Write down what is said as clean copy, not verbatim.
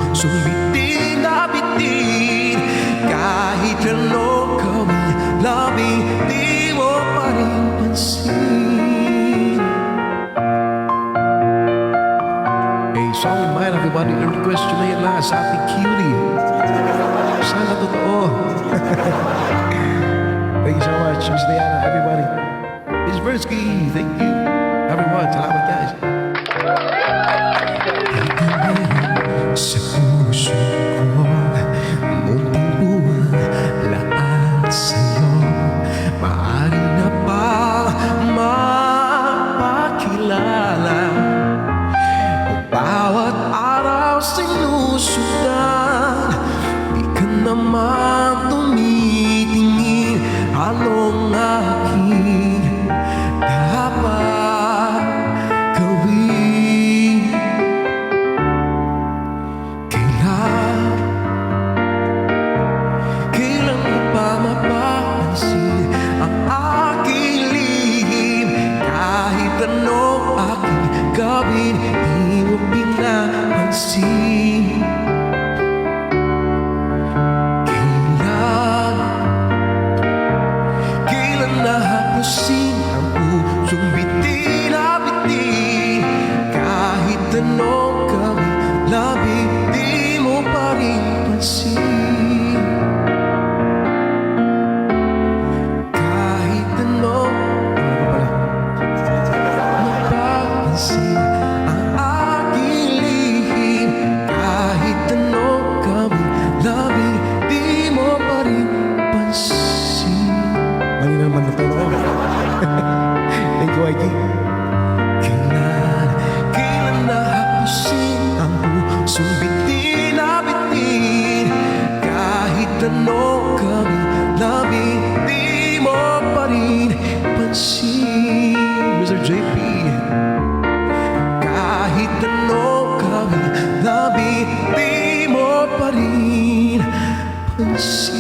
pusong bitin na bitin. Kahit ano gawin, labing di mo pa rin pansin. A song in mind, everybody. Yung request nyo na yan lahat sa ating cutie. Sana totoo. Thank you so much, Miss Diana, everybody. Miss Versky, thank you. Everyone, salamat guys. Sa puso ko, munting buwan sa'yo. Maaari na ba mapakilala? Bawat araw sinusundan, di ka naman tumitingin. Anong aking dapat gawin? Kailan mo pa mapapansin ang aking lihim? Kahit anong aking gawin, di mo pinapansin. Kailan nahapusin ang pusong bitin na bitin? Kahit anong gawin, labing di mo pa rin pansin. Kahit anong mapapansin ang aking lihim. Kahit anong gawin, labing di mo pa rin pansin. Mali naman na tayo. Thank you, Ike. Kailan nahapusin ang pusong bitin na bitin? Kahit anong gawin, labing di mo pa rin pansin. Mr. JP. Kahit anong gawin, labing di mo pa rin pansin.